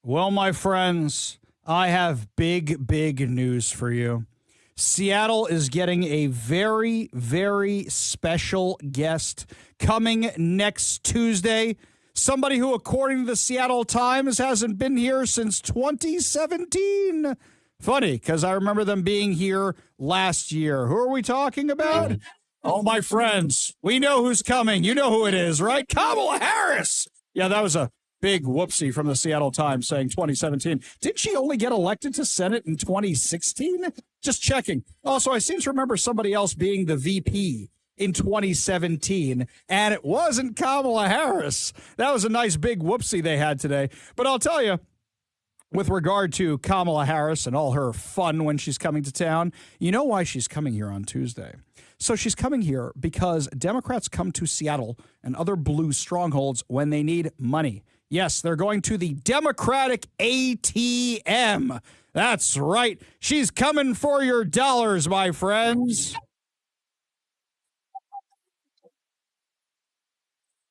Well, my friends, I have big news for you. Seattle is getting a very, very special guest coming next Tuesday. Somebody who, according to the Seattle Times, hasn't been here since 2017. Funny, because I remember them being here last year. Who are we talking about? Oh, my friends, we know who's coming. You know who it is, right? Kamala Harris. Yeah, that was a big whoopsie from the Seattle Times saying 2017. Did she only get elected to Senate in 2016? Just checking. Also, I seem to remember somebody else being the VP in 2017, and it wasn't Kamala Harris. That was a nice big whoopsie they had today. But I'll tell you, with regard to Kamala Harris and all her fun when she's coming to town, you know why she's coming here on Tuesday. So she's coming here because Democrats come to Seattle and other blue strongholds when they need money. Yes, they're going to the Democratic ATM. That's right. She's coming for your dollars, my friends.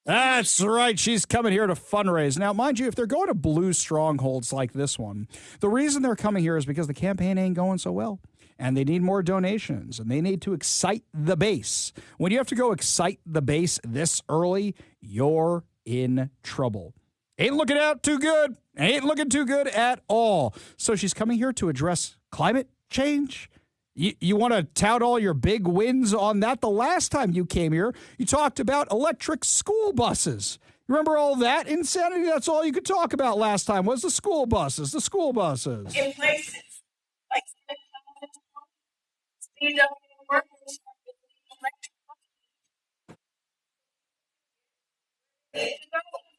That's right. She's coming here to fundraise. Now, mind you, if they're going to blue strongholds like this one, the reason they're coming here is because the campaign ain't going so well. And they need more donations, and they need to excite the base. When you have to go excite the base this early, you're in trouble. Ain't looking out too good. Ain't looking too good at all. So she's coming here to address climate change. You want to tout all your big wins on that? The last time you came here, you talked about electric school buses. Remember all that insanity? That's all you could talk about last time was the school buses, the school buses. In places like workers.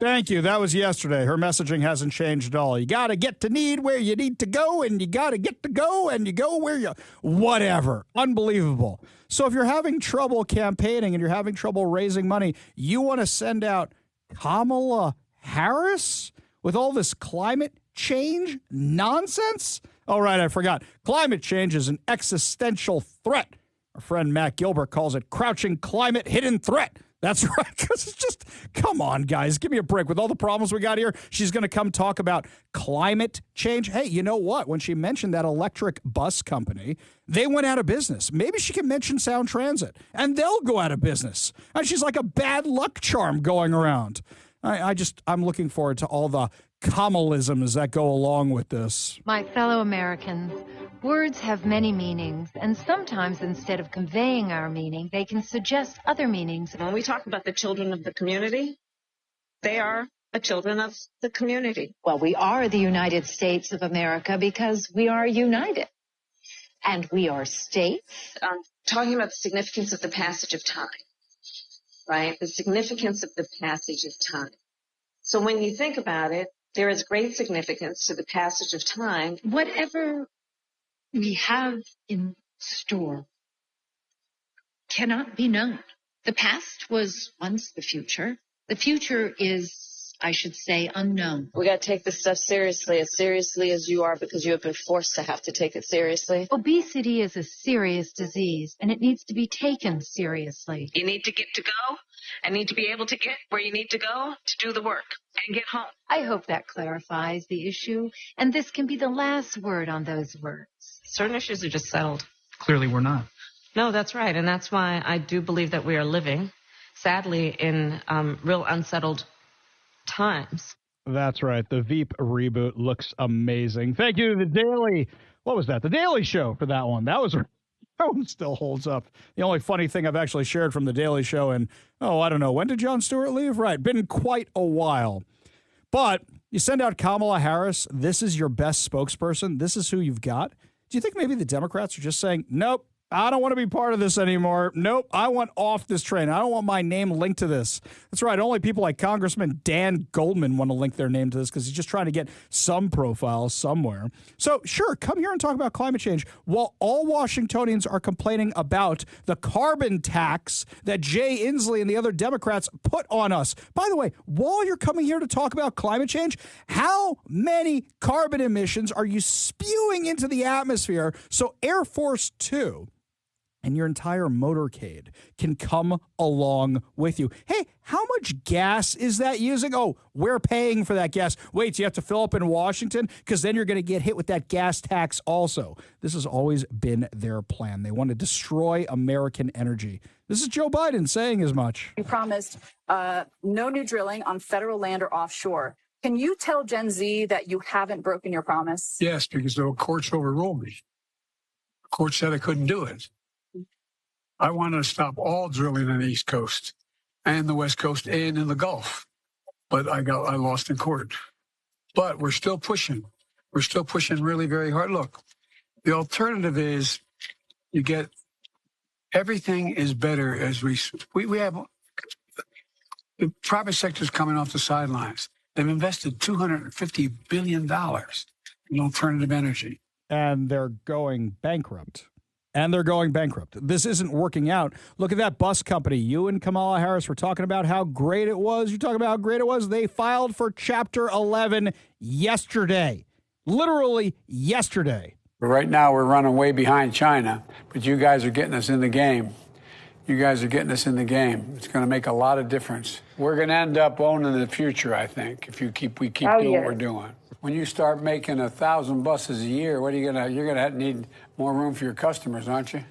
Thank you. That was yesterday. Her messaging hasn't changed at all. You got to get to need where you need to go, and you got to get to go, and you go where you... Whatever. Unbelievable. So if you're having trouble campaigning and you're having trouble raising money, you want to send out Kamala Harris with all this climate change nonsense? Oh, right, I forgot. Climate change is an existential threat. Our friend Matt Gilbert calls it crouching climate hidden threat. That's right, because it's just, come on, guys, give me a break. With all the problems we got here, she's going to come talk about climate change. Hey, you know what? When she mentioned that electric bus company, they went out of business. Maybe she can mention Sound Transit, and they'll go out of business. And she's like a bad luck charm going around. I'm looking forward to all the Kamalisms that go along with this. My fellow Americans, words have many meanings, and sometimes instead of conveying our meaning, they can suggest other meanings. When we talk about the children of the community, they are the children of the community. Well, we are the United States of America because we are united. And we are states. Talking about the significance of the passage of time, right? The significance of the passage of time. So when you think about it, there is great significance to the passage of time. Whatever we have in store cannot be known. The past was once the future. The future is, I should say, unknown. We got to take this stuff seriously as you are, because you have been forced to have to take it seriously. Obesity is a serious disease, and it needs to be taken seriously. You need to get to go and need to be able to get where you need to go to do the work and get home. I hope that clarifies the issue, and this can be the last word on those words. Certain issues are just settled. Clearly we're not. No, that's right. And that's why I do believe that we are living, sadly, in real unsettled times. That's right. The Veep reboot looks amazing. Thank you to the Daily. What was that? The Daily Show for that one. That one still holds up. The only funny thing I've actually shared from the Daily Show, and I don't know, when did Jon Stewart leave? Right. Been quite a while. But you send out Kamala Harris. This is your best spokesperson. This is who you've got. Do you think maybe the Democrats are just saying, nope, I don't want to be part of this anymore. Nope, I want off this train. I don't want my name linked to this. That's right. Only people like Congressman Dan Goldman want to link their name to this because he's just trying to get some profile somewhere. So, sure, come here and talk about climate change while all Washingtonians are complaining about the carbon tax that Jay Inslee and the other Democrats put on us. By the way, while you're coming here to talk about climate change, how many carbon emissions are you spewing into the atmosphere so Air Force Two and your entire motorcade can come along with you. Hey, how much gas is that using? Oh, we're paying for that gas. Wait, you have to fill up in Washington? Because then you're going to get hit with that gas tax also. This has always been their plan. They want to destroy American energy. This is Joe Biden saying as much. You promised no new drilling on federal land or offshore. Can you tell Gen Z that you haven't broken your promise? Yes, because the courts overruled me. The court said I couldn't do it. I wanted to stop all drilling on the East Coast and the West Coast and in the Gulf. But I lost in court. But we're still pushing. We're still pushing really very hard. Look, the alternative is you get everything is better as we have the private sector's coming off the sidelines. They've invested $250 billion in alternative energy. And they're going bankrupt. This isn't working out. Look at that bus company. You and Kamala Harris were talking about how great it was. You're talking about how great it was. They filed for Chapter 11 yesterday. Literally yesterday. Right now, we're running way behind China, but you guys are getting us in the game. It's going to make a lot of difference. We're going to end up owning the future, I think, if we keep doing what we're doing. When you start making 1,000 buses a year, you're going to need more room for your customers, aren't you?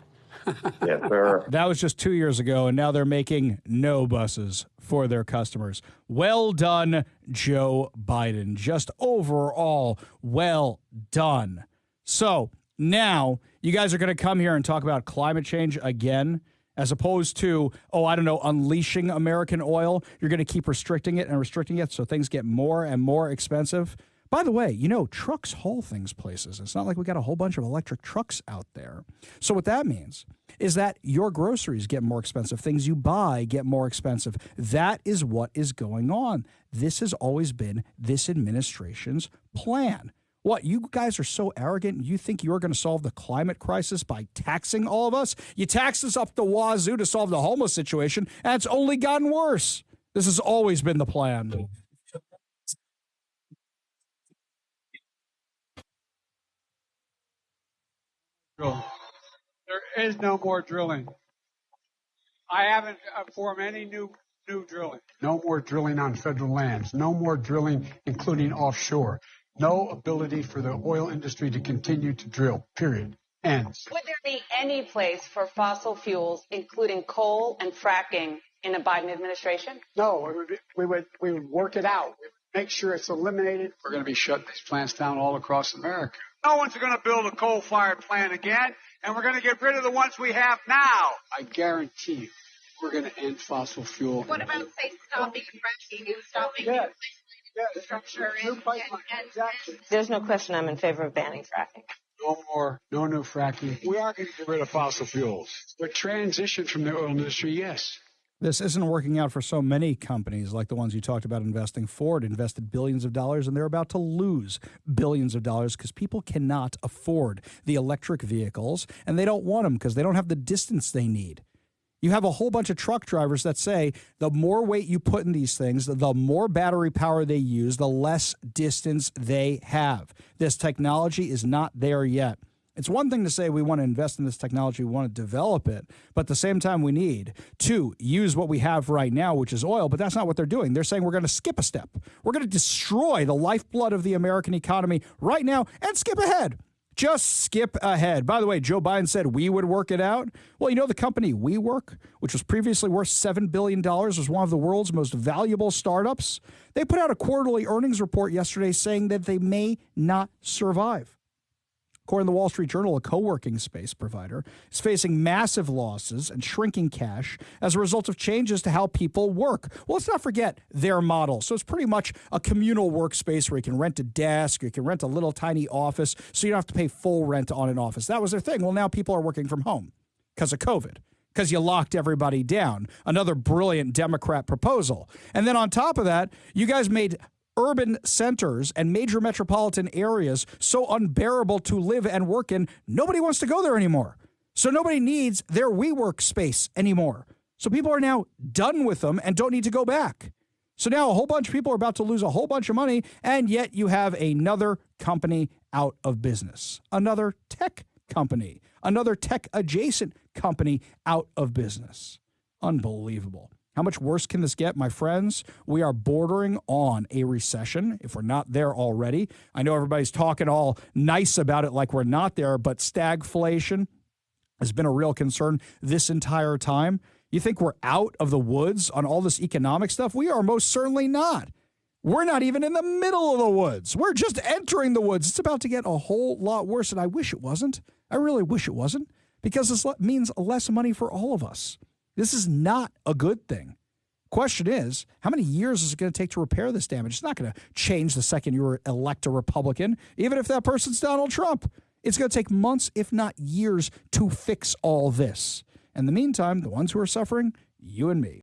Yes, sir. That was just 2 years ago, and now they're making no buses for their customers. Well done, Joe Biden. Just overall, well done. So now you guys are going to come here and talk about climate change again, as opposed to, unleashing American oil. You're going to keep restricting it so things get more and more expensive. By the way, trucks haul things places. It's not like we got a whole bunch of electric trucks out there. So what that means is that your groceries get more expensive. Things you buy get more expensive. That is what is going on. This has always been this administration's plan. What, you guys are so arrogant, you think you're going to solve the climate crisis by taxing all of us? You tax us up the wazoo to solve the homeless situation, and it's only gotten worse. This has always been the plan. There is no more drilling. I haven't formed any new drilling. No more drilling on federal lands. No more drilling, including offshore. No ability for the oil industry to continue to drill, period. Ends. Would there be any place for fossil fuels, including coal and fracking, in a Biden administration? No, we would work it out. Make sure it's eliminated. We're going to be shutting these plants down all across America. No one's going to build a coal-fired plant again, and we're going to get rid of the ones we have now. I guarantee you, we're going to end fossil fuel. What about, say, stopping fracking and stopping infrastructure? There's no question I'm in favor of banning fracking. No new fracking. We are going to get rid of fossil fuels. But transition from the oil industry, yes. This isn't working out for so many companies like the ones you talked about investing. Ford invested billions of dollars, and they're about to lose billions of dollars because people cannot afford the electric vehicles, and they don't want them because they don't have the distance they need. You have a whole bunch of truck drivers that say the more weight you put in these things, the more battery power they use, the less distance they have. This technology is not there yet. It's one thing to say we want to invest in this technology, we want to develop it, but at the same time we need to use what we have right now, which is oil, but that's not what they're doing. They're saying we're going to skip a step. We're going to destroy the lifeblood of the American economy right now and skip ahead. Just skip ahead. By the way, Joe Biden said we would work it out. Well, the company WeWork, which was previously worth $7 billion, was one of the world's most valuable startups. They put out a quarterly earnings report yesterday saying that they may not survive. According to the Wall Street Journal, a co-working space provider is facing massive losses and shrinking cash as a result of changes to how people work. Well, let's not forget their model. So it's pretty much a communal workspace where you can rent a desk, or you can rent a little tiny office, so you don't have to pay full rent on an office. That was their thing. Well, now people are working from home because of COVID, because you locked everybody down. Another brilliant Democrat proposal. And then on top of that, you guys made urban centers and major metropolitan areas so unbearable to live and work in, nobody wants to go there anymore. So nobody needs their WeWork space anymore. So people are now done with them and don't need to go back. So now a whole bunch of people are about to lose a whole bunch of money, and yet you have another company out of business, another tech company, another tech-adjacent company out of business. Unbelievable. How much worse can this get, my friends? We are bordering on a recession, if we're not there already. I know everybody's talking all nice about it like we're not there, but stagflation has been a real concern this entire time. You think we're out of the woods on all this economic stuff? We are most certainly not. We're not even in the middle of the woods. We're just entering the woods. It's about to get a whole lot worse, and I wish it wasn't. I really wish it wasn't, because this means less money for all of us. This is not a good thing. Question is, how many years is it going to take to repair this damage? It's not going to change the second you elect a Republican, even if that person's Donald Trump. It's going to take months, if not years, to fix all this. In the meantime, the ones who are suffering, you and me.